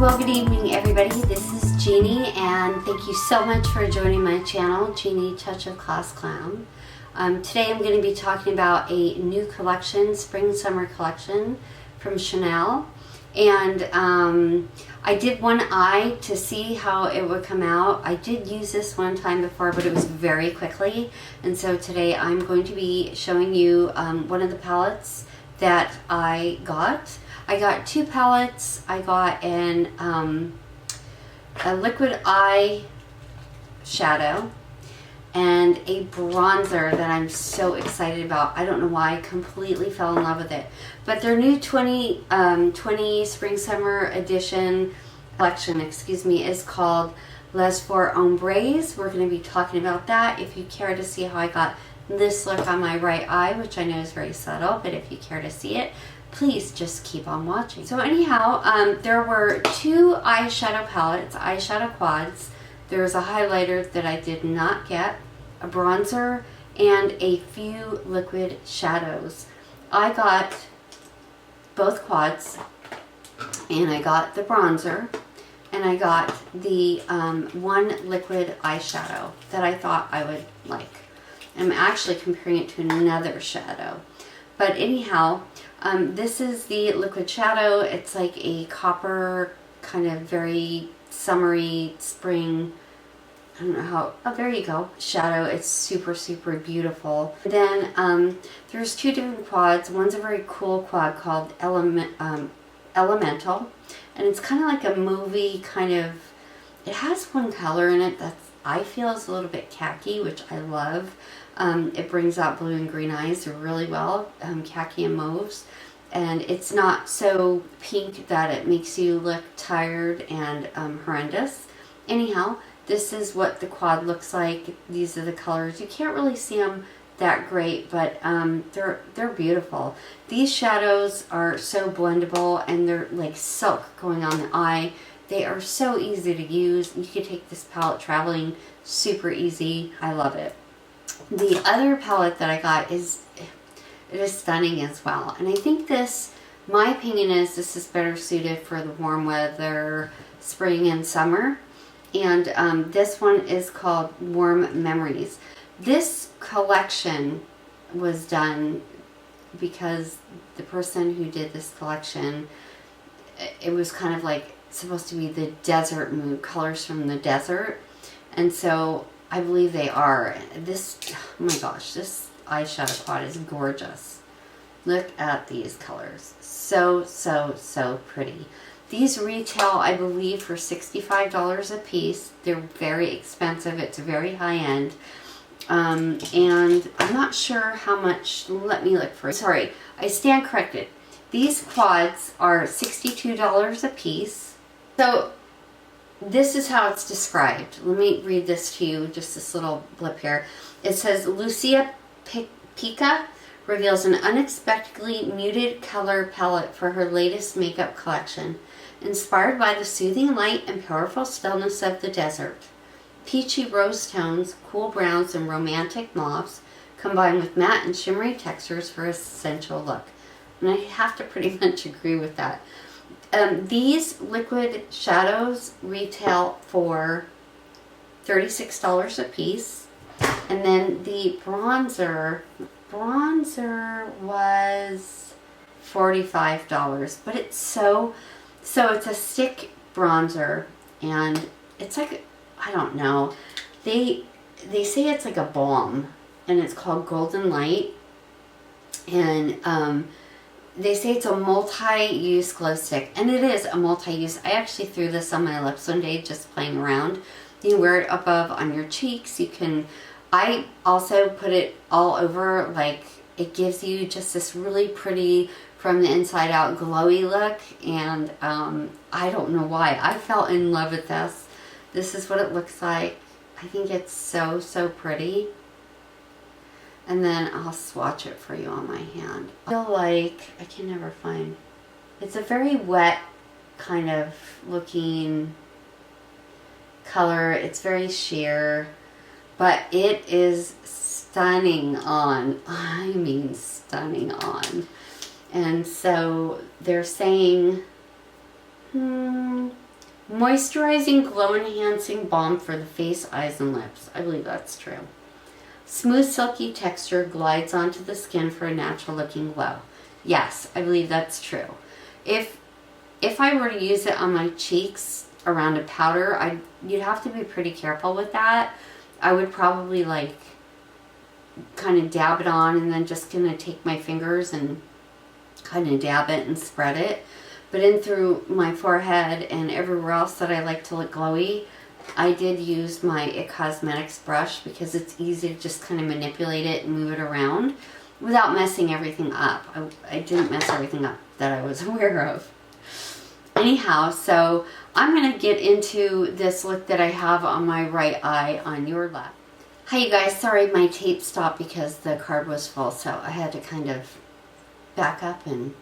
Well, good evening everybody. This is Jeannie and thank you so much for joining my channel, Jeannie Touch of Class Clown. Today I'm going to be talking about a new collection, spring summer collection from Chanel. And I did one eye to see how it would come out. I did use this one time before, but it was very quickly. And so today I'm going to be showing you one of the palettes that I got. I got two palettes. I got a liquid eye shadow and a bronzer that I'm so excited about. I don't know why, I completely fell in love with it. But their new 2020 Spring Summer Edition collection, is called Les Four Ombres. We're going to be talking about that. If you care to see how I got this look on my right eye, which I know is very subtle, but if you care to see it, please just keep on watching. So anyhow, there were two eyeshadow palettes, eyeshadow quads. There was a highlighter that I did not get, a bronzer, and a few liquid shadows. I got both quads, and I got the bronzer, and I got the one liquid eyeshadow that I thought I would like. I'm actually comparing it to another shadow. But anyhow, this is the liquid shadow. It's like a copper, kind of very summery, spring, I don't know how, oh there you go, shadow. It's super, super beautiful. Then there's two different quads. One's a very cool quad called Elemental, and it's kind of like a movie kind of, it has one color in it that's, I feel, is a little bit khaki, which I love. It brings out blue and green eyes really well, khaki and mauves. And it's not so pink that it makes you look tired and horrendous. Anyhow, this is what the quad looks like. These are the colors. You can't really see them that great, but they're beautiful. These shadows are so blendable, and they're like silk going on the eye. They are so easy to use. You could take this palette traveling super easy. I love it. The other palette that I got is stunning as well. And I think this, my opinion is this is better suited for the warm weather, spring and summer. And this one is called Warm Memories. This collection was done because the person who did this collection, it was kind of like supposed to be the desert mood, colors from the desert. And so I believe they are. This, oh my gosh, this eyeshadow quad is gorgeous. Look at these colors. So, so, so pretty. These retail, I believe, for $65 a piece. They're very expensive. It's very high end. And I'm not sure how much, let me look for it. Sorry, I stand corrected. These quads are $62 a piece. So this is how it's described. Let me read this to you, just this little blip here. It says, Lucia Pica reveals an unexpectedly muted color palette for her latest makeup collection, inspired by the soothing light and powerful stillness of the desert. Peachy rose tones, cool browns, and romantic mauves combined with matte and shimmery textures for a sensual look. And I have to pretty much agree with that. These liquid shadows retail for $36 a piece. And then the bronzer was $45. But it's so it's a stick bronzer, and it's like, I don't know, they say it's like a balm, and it's called Golden Light. And they say it's a multi-use glow stick, and it is a multi-use. I actually threw this on my lips one day just playing around. You can wear it above on your cheeks. You can, I also put it all over, like it gives you just this really pretty from the inside out glowy look. And I don't know why, I fell in love with this. This is what it looks like. I think it's so, so pretty. And then I'll swatch it for you on my hand. I feel like, I can never find, it's a very wet kind of looking color. It's very sheer, but it is stunning on. I mean stunning on. And so they're saying Moisturizing, glow enhancing balm for the face, eyes, and lips. I believe that's true. Smooth, silky texture glides onto the skin for a natural looking glow. Yes, I believe that's true. If I were to use it on my cheeks around a powder, you'd have to be pretty careful with that. I would probably like kind of dab it on and then just gonna take my fingers and kind of dab it and spread it. But in through my forehead and everywhere else that I like to look glowy, I did use my It Cosmetics brush because it's easy to just kind of manipulate it and move it around without messing everything up. I didn't mess everything up that I was aware of. Anyhow, so I'm going to get into this look that I have on my right eye on your left. Hi you guys, sorry my tape stopped because the card was full, so I had to kind of back up and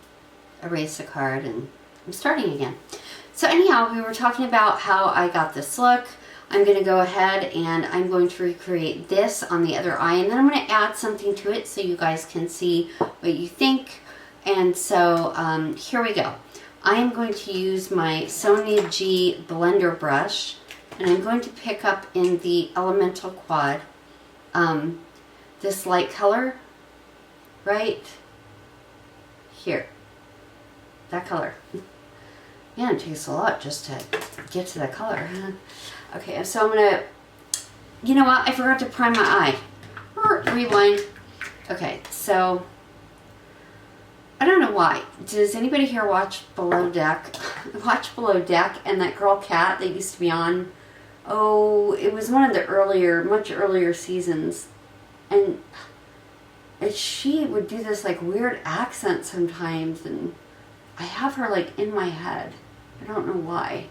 erase the card, and I'm starting again. So anyhow, we were talking about how I got this look. I'm going to go ahead and I'm going to recreate this on the other eye, and then I'm going to add something to it so you guys can see what you think. And so here we go. I am going to use my Sonia G blender brush, and I'm going to pick up in the Elemental Quad this light color right here. That color. Yeah, it takes a lot just to get to that color. Okay, so I'm gonna, you know what, I forgot to prime my eye. Rewind. Okay, so, I don't know why. Does anybody here watch Below Deck? Watch Below Deck and that girl Cat that used to be on, oh, it was one of the earlier, much earlier seasons. And she would do this like weird accent sometimes, and I have her like in my head. I don't know why.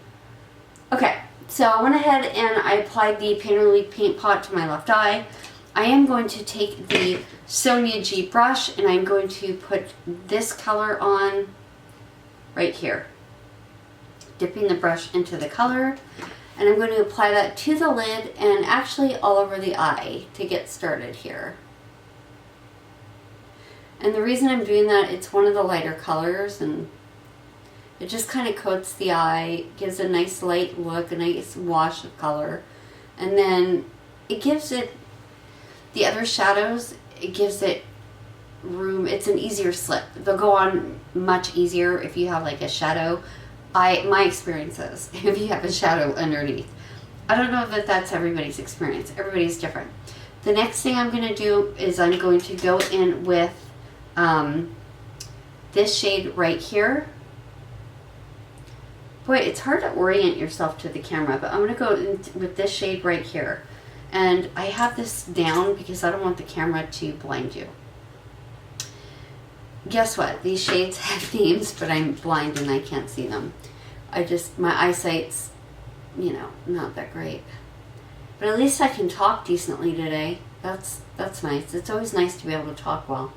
Okay, so I went ahead and I applied the Painterly Paint Pot to my left eye. I am going to take the Sonia G brush and I'm going to put this color on right here. Dipping the brush into the color, and I'm going to apply that to the lid and actually all over the eye to get started here. And the reason I'm doing that, it's one of the lighter colors and it just kind of coats the eye, gives a nice light look, a nice wash of color. And then it gives it, the other shadows, it gives it room. It's an easier slip. They'll go on much easier if you have like a shadow. My experience is, if you have a shadow underneath. I don't know that that's everybody's experience. Everybody's different. The next thing I'm going to do is I'm going to go in with this shade right here. Boy, it's hard to orient yourself to the camera, but I'm going to go in with this shade right here. And I have this down because I don't want the camera to blind you. Guess what? These shades have names, but I'm blind and I can't see them. My eyesight's, you know, not that great. But at least I can talk decently today. That's nice. It's always nice to be able to talk well.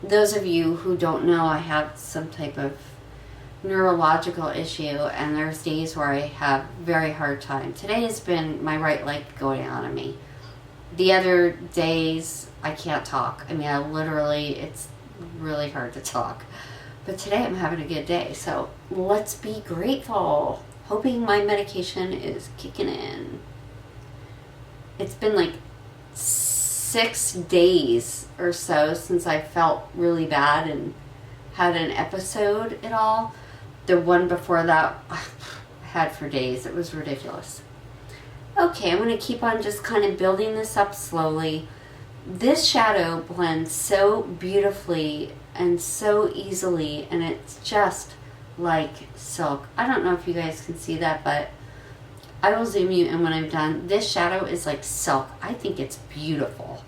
Those of you who don't know, I have some type of neurological issue, and there's days where I have very hard time. Today has been my right leg going out of me. The other days I can't talk. I mean, it's really hard to talk. But today I'm having a good day, so let's be grateful. Hoping my medication is kicking in. It's been like 6 days or so since I felt really bad and had an episode at all. The one before that I had for days. It was ridiculous. Okay, I'm going to keep on just kind of building this up slowly. This shadow blends so beautifully and so easily, and it's just like silk. I don't know if you guys can see that, but I will zoom you in when I'm done. This shadow is like silk. I think it's beautiful.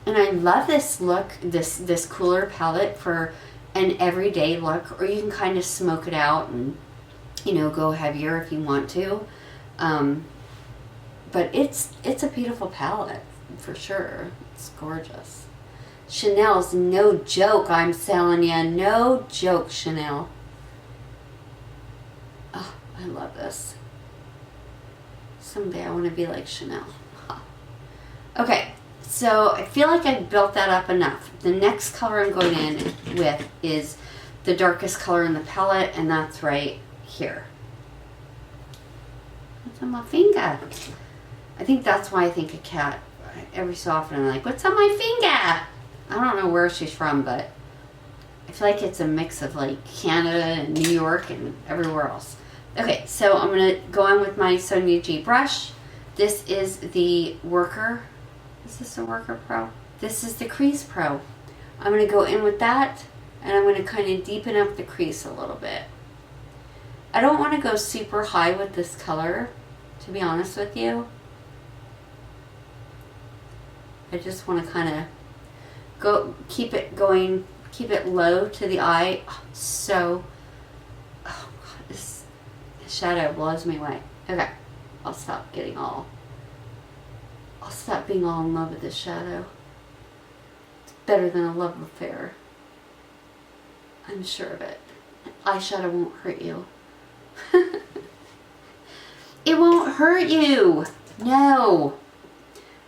And I love this look, this cooler palette for an everyday look, or you can kind of smoke it out and, you know, go heavier if you want to. But it's a beautiful palette for sure. It's gorgeous. Chanel's no joke, I'm telling you. No joke, Chanel. Oh, I love this. Someday I want to be like Chanel. Okay, so I feel like I built that up enough. The next color I'm going in with is the darkest color in the palette, and that's right here. on my finger? I think that's why I think a cat. Every so often I'm like, what's on my finger? I don't know where she's from, but I feel like it's a mix of like Canada and New York and everywhere else. Okay, so I'm going to go on with my Sonia G brush. This is the Worker. Is this a Worker Pro? This is the Crease Pro. I'm going to go in with that, and I'm going to kind of deepen up the crease a little bit. I don't want to go super high with this color, to be honest with you. I just want to kind of keep it low to the eye. Oh God, this shadow blows me away. Okay, I'll stop being all in love with this shadow. It's better than a love affair. I'm sure of it. Eyeshadow won't hurt you. It won't hurt you. No.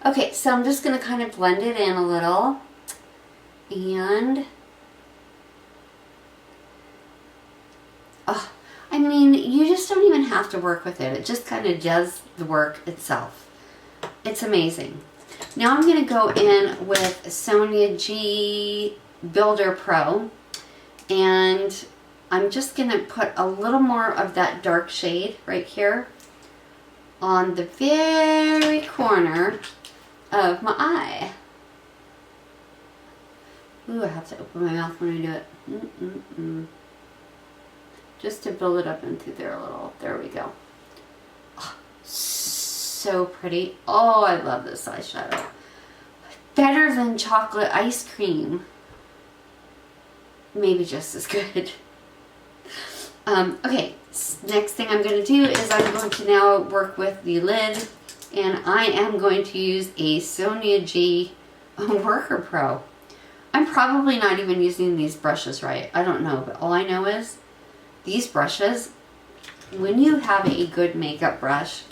Okay, so I'm just going to kind of blend it in a little. And I mean, you just don't even have to work with it. It just kind of does the work itself. It's amazing. Now I'm going to go in with Sonia G Builder Pro. And I'm just going to put a little more of that dark shade right here on the very corner of my eye. Ooh, I have to open my mouth when I do it. Just to build it up into there a little. There we go. Oh, so pretty. Oh, I love this eyeshadow. Better than chocolate ice cream. Maybe just as good. Okay, next thing I'm going to do is I'm going to now work with the lid. And I am going to use a Sonia G Worker Pro. I'm probably not even using these brushes right. I don't know, but all I know is these brushes, when you have a good makeup brush,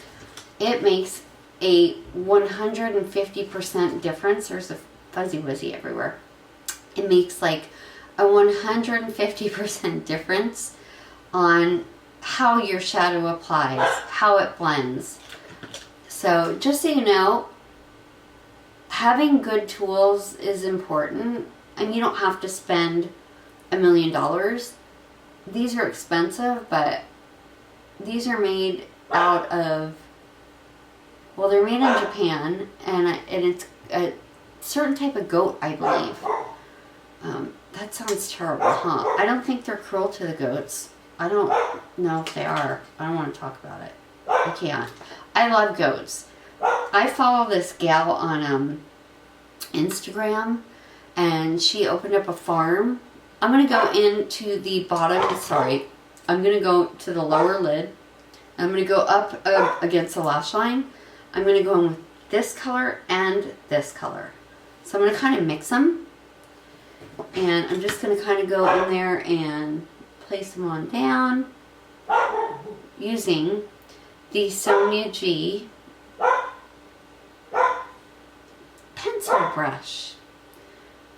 it makes a 150% difference. There's a fuzzy wuzzy everywhere. It makes like a 150% difference on how your shadow applies, how it blends. So just so you know, having good tools is important, and you don't have to spend $1 million. These are expensive, but these are made out of, well, they're made in Japan, and it's a certain type of goat, I believe. That sounds terrible, huh? I don't think they're cruel to the goats. I don't know if they are. I don't want to talk about it. I can't. I love goats. I follow this gal on Instagram, and she opened up a farm. I'm going to go into the bottom, sorry, I'm going to go to the lower lid. I'm going to go up against the lash line. I'm going to go in with this color and this color. So I'm going to kind of mix them. And I'm just going to kind of go in there and place them on down using the Sonia G pencil brush.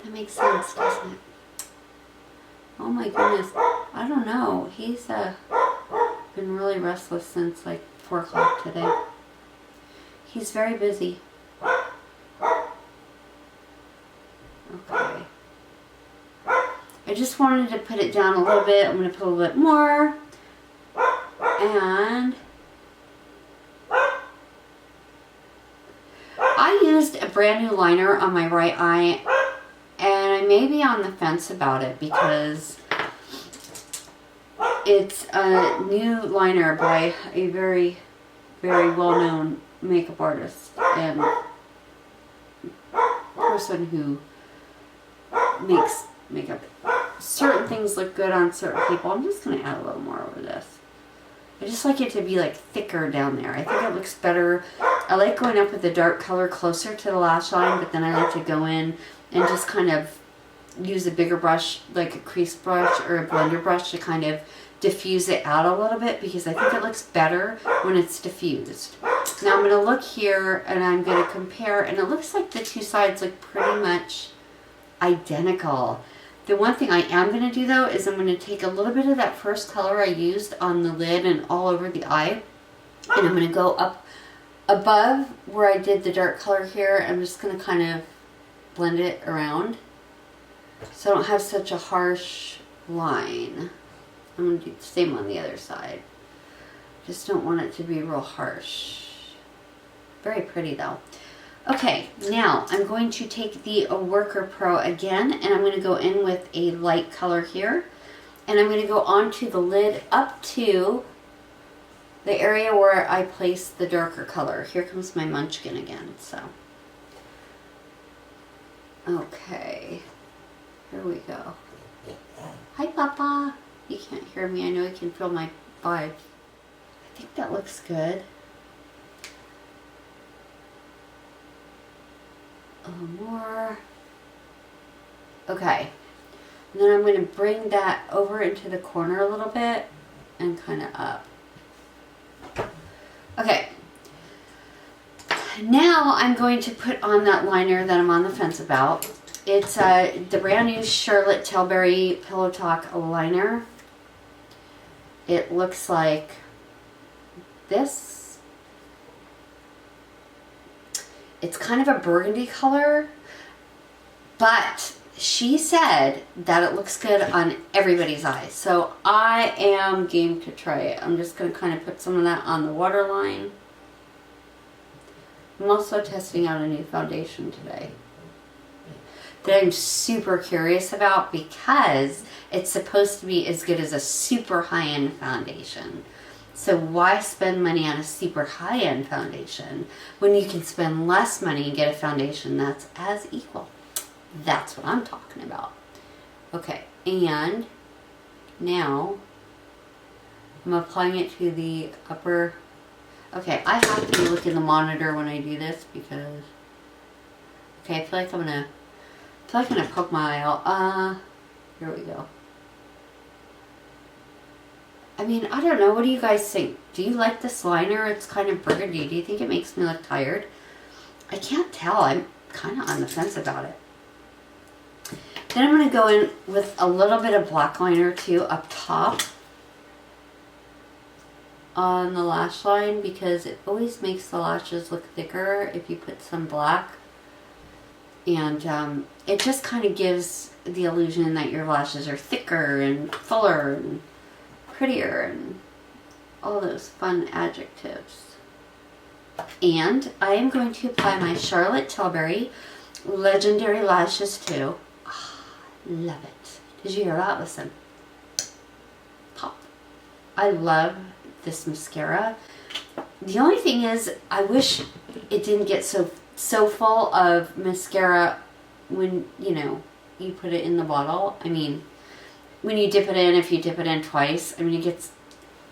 That makes sense, doesn't it? Oh my goodness. I don't know. He's been really restless since like 4 o'clock today. He's very busy. Okay. I just wanted to put it down a little bit. I'm going to put a little bit more. And I used a brand new liner on my right eye, and I may be on the fence about it because it's a new liner by a very, very well-known makeup artist and person who makes makeup. Certain things look good on certain people. I'm just going to add a little more over this. I just like it to be like thicker down there. I think it looks better. I like going up with the dark color closer to the lash line, but then I like to go in and just kind of use a bigger brush, like a crease brush or a blender brush, to kind of diffuse it out a little bit, because I think it looks better when it's diffused. Now I'm going to look here and I'm going to compare, and it looks like the two sides look pretty much identical. The one thing I am going to do though is I'm going to take a little bit of that first color I used on the lid and all over the eye, And I'm going to go up above where I did the dark color here. I'm just going to kind of blend it around so I don't have such a harsh line. I'm going to do the same on the other side. Just don't want it to be real harsh. Very pretty though. Okay, now I'm going to take the Worker Pro again, and I'm going to go in with a light color here. And I'm going to go onto the lid up to the area where I placed the darker color. Here comes my munchkin again, so. Okay, here we go. Hi, Papa. You can't hear me. I know you can feel my vibe. I think that looks good. A little more. Okay. And then I'm going to bring that over into the corner a little bit and kind of up. Okay. Now I'm going to put on that liner that I'm on the fence about. It's the brand new Charlotte Tilbury Pillow Talk liner. It looks like this. It's kind of a burgundy color, but she said that it looks good on everybody's eyes. So I am game to try it. I'm just going to kind of put some of that on the waterline. I'm also testing out a new foundation today that I'm super curious about because it's supposed to be as good as a super high-end foundation. So why spend money on a super high-end foundation when you can spend less money and get a foundation that's as equal? That's what I'm talking about. Okay, and now I'm applying it to the upper. Okay, I have to look in the monitor when I do this because, okay, I feel like I'm gonna poke my eye out. Here we go. I mean, I don't know. What do you guys think? Do you like this liner? It's kind of burgundy. Do you think it makes me look tired? I can't tell. I'm kind of on the fence about it. Then I'm going to go in with a little bit of black liner too up top on the lash line because it always makes the lashes look thicker if you put some black. And it just kind of gives the illusion that your lashes are thicker and fuller and prettier and all those fun adjectives. And I am going to apply my Charlotte Tilbury Legendary Lashes too. Oh, love it. Did you hear that? Listen. Pop. I love this mascara. The only thing is, I wish it didn't get so full of mascara when, you know, you put it in the bottle. I mean, when you dip it in, if you dip it in twice, I mean,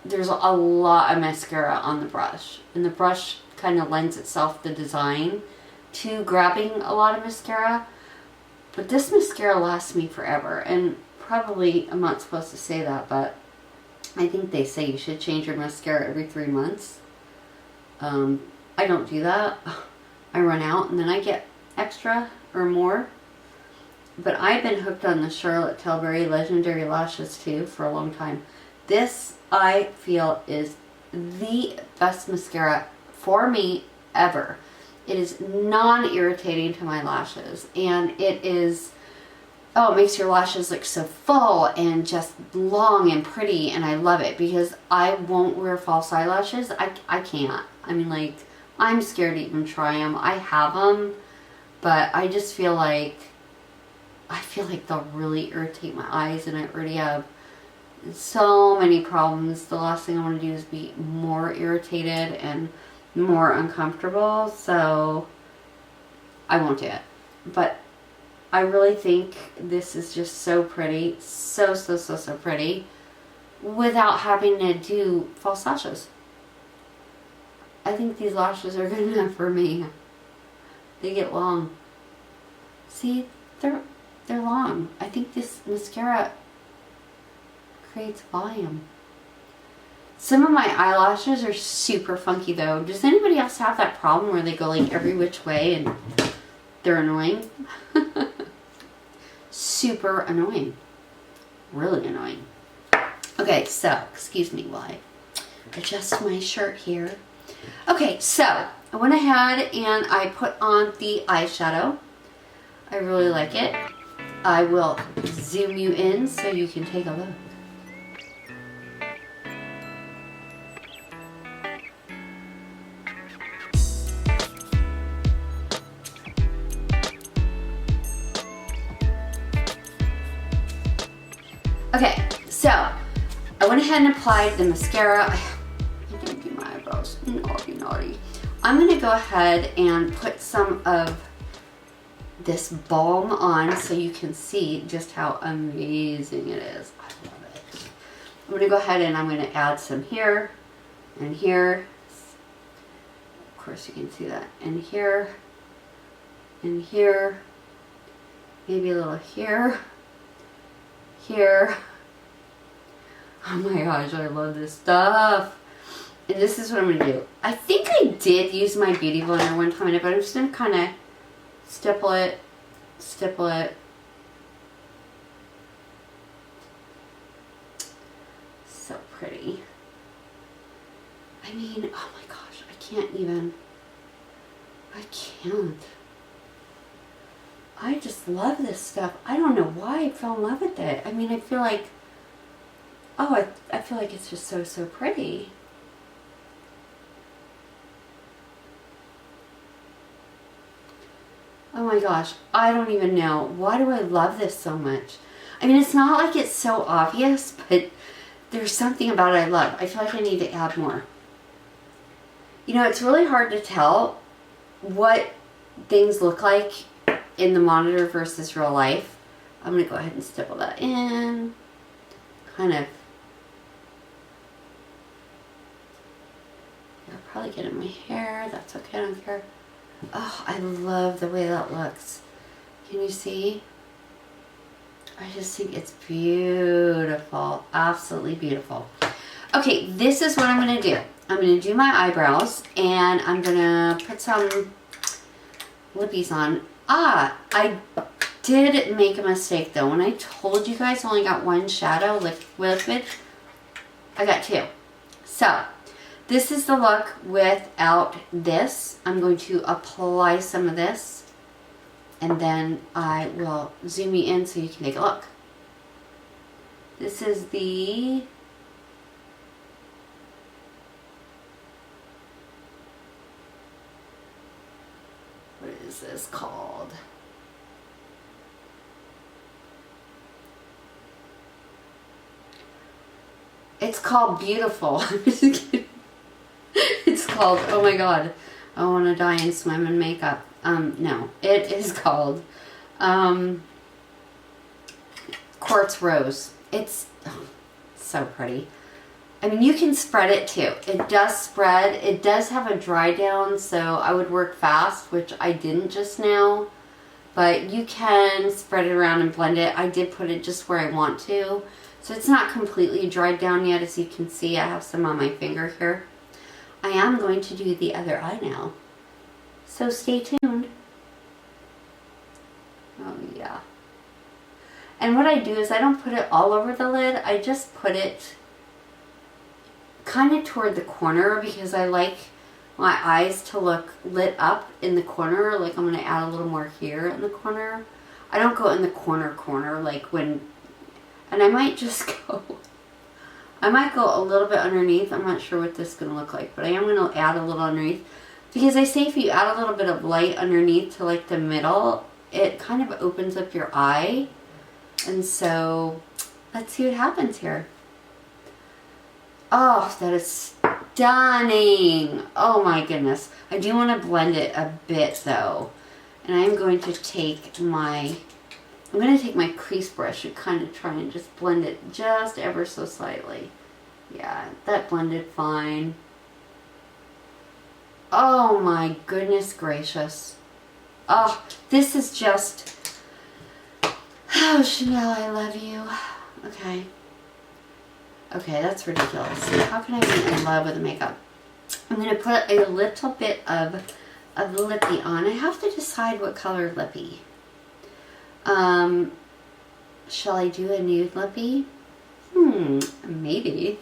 there's a lot of mascara on the brush. And the brush kind of lends itself, the design, to grabbing a lot of mascara. But this mascara lasts me forever. And probably, I'm not supposed to say that, but I think they say you should change your mascara every 3 months. I don't do that. I run out and then I get extra or more. But I've been hooked on the Charlotte Tilbury Legendary Lashes too for a long time. This, I feel, is the best mascara for me ever. It is non-irritating to my lashes. And it is, oh, it makes your lashes look so full and just long and pretty. And I love it because I won't wear false eyelashes. I can't. I mean, like, I'm scared to even try them. I have them, but I just feel like they'll really irritate my eyes, and I already have so many problems. The last thing I want to do is be more irritated and more uncomfortable, so I won't do it. But I really think this is just so pretty, so pretty, without having to do false lashes. I think these lashes are good enough for me. They get long. See, they're long. I think this mascara creates volume. Some of my eyelashes are super funky though. Does anybody else have that problem where they go like every which way and they're annoying? Super annoying. Really annoying. Okay, so, excuse me while I adjust my shirt here. Okay, so I went ahead and I put on the eyeshadow. I really like it. I will zoom you in so you can take a look. Okay, so I went ahead and applied the mascara. I didn't do my eyebrows. Naughty. I'm going to go ahead and put some of this Baume on so you can see just how amazing it is. I love it. I'm going to go ahead and I'm going to add some here and here. Of course you can see that. And here and here. Maybe a little here. Here. Oh my gosh, I love this stuff. And this is what I'm going to do. I think I did use my beauty blender one time, but I'm just going to kind of stipple it. So pretty. I mean, oh my gosh, I can't. I just love this stuff. I don't know why I fell in love with it. I mean, I feel like, oh, I feel like it's just so pretty. Oh my gosh, I don't even know. Why do I love this so much? I mean, it's not like it's so obvious, but there's something about it I love. I feel like I need to add more. You know, it's really hard to tell what things look like in the monitor versus real life. I'm going to go ahead and stipple that in. Kind of. I'll probably get in my hair. That's okay, I don't care. Oh, I love the way that looks. Can you see? I just think it's beautiful. Absolutely beautiful. Okay, this is what I'm going to do. I'm going to do my eyebrows and I'm going to put some lippies on. Ah, I did make a mistake though. When I told you guys I only got one shadow liquid, I got two. So, this is the look without this. I'm going to apply some of this and then I will zoom you in so you can take a look. This is the what is this called? It's called Beautiful. I'm just kidding. It's called, oh my god, I want to die and swim in makeup. No, it is called Quartz Rose. It's so pretty. I mean, you can spread it too. It does spread. It does have a dry down, so I would work fast, which I didn't just now. But you can spread it around and blend it. I did put it just where I want to. So it's not completely dried down yet. As you can see, I have some on my finger here. I am going to do the other eye now. So stay tuned. Oh yeah. And what I do is I don't put it all over the lid. I just put it kind of toward the corner because I like my eyes to look lit up in the corner. Like I'm going to add a little more here in the corner. I don't go in the corner like when, and I might just go, I might go a little bit underneath. I'm not sure what this is going to look like, but I am going to add a little underneath. Because I say if you add a little bit of light underneath to like the middle, it kind of opens up your eye. And so, let's see what happens here. Oh, that is stunning. Oh my goodness. I do want to blend it a bit though. And I'm going to take my, crease brush and kind of try and just blend it just ever so slightly. Yeah, that blended fine. Oh my goodness gracious. Oh, this is just, oh Chanel, I love you. Okay. Okay, that's ridiculous. How can I be in love with makeup? I'm going to put a little bit of lippy on. I have to decide what color lippy. Shall I do a nude lippy? Maybe.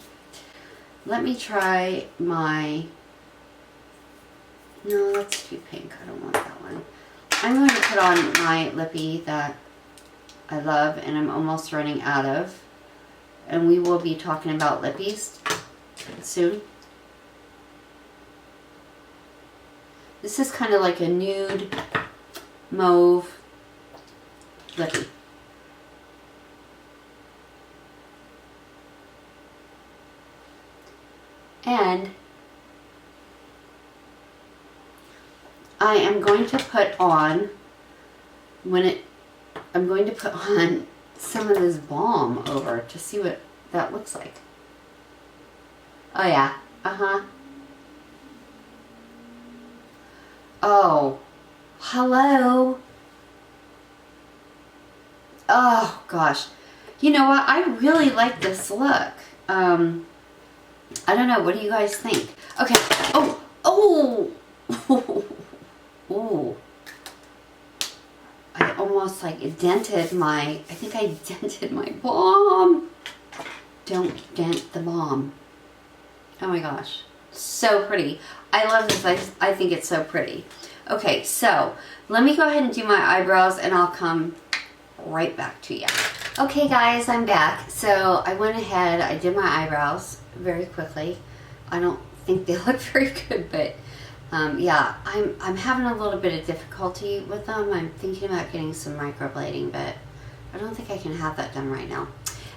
let me try my, no, that's too pink. I don't want that one. I'm going to put on my lippy that I love and I'm almost running out of. And we will be talking about lippies soon. This is kind of like a nude mauve lippy. And I am going to put on, I'm going to put on some of this Baume over to see what that looks like. Oh yeah, Oh, hello. Oh gosh. You know what? I really like this look. I don't know. What do you guys think? Okay. Oh. Ooh. I almost like dented my, I think I dented my Baume. Don't dent the Baume. Oh my gosh. So pretty. I love this. I think it's so pretty. Okay, so let me go ahead and do my eyebrows and I'll come right back to you. Okay guys, I'm back. So I went ahead, I did my eyebrows very quickly. I don't think they look very good, but yeah, I'm having a little bit of difficulty with them. I'm thinking about getting some microblading, but I don't think I can have that done right now.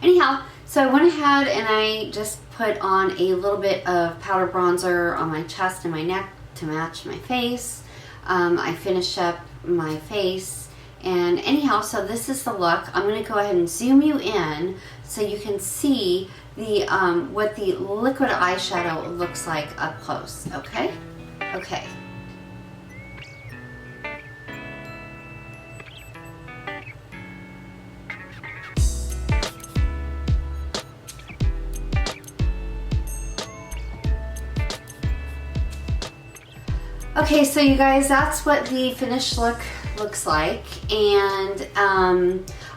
Anyhow, so I went ahead and I just put on a little bit of powder bronzer on my chest and my neck to match my face. I finished up my face, and anyhow, so this is the look. I'm going to go ahead and zoom you in so you can see the what the liquid eyeshadow looks like up close. Okay? Okay. Okay, so you guys, that's what the finished look looks like, and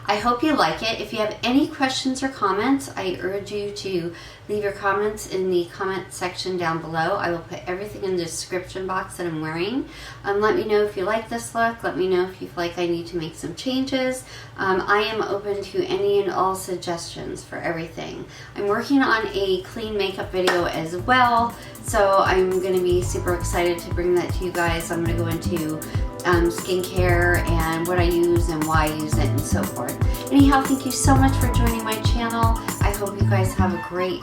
I hope you like it. If you have any questions or comments, I urge you to leave your comments in the comment section down below. I will put everything in the description box that I'm wearing. Let me know if you like this look. Let me know if you feel like I need to make some changes. I am open to any and all suggestions for everything. I'm working on a clean makeup video as well, so I'm going to be super excited to bring that to you guys. I'm going to go into skincare and what I use and why I use it and so forth. Anyhow, thank you so much for joining my channel. I hope you guys have a great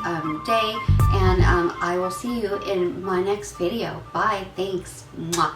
day, and I will see you in my next video. Bye. Thanks. Mwah.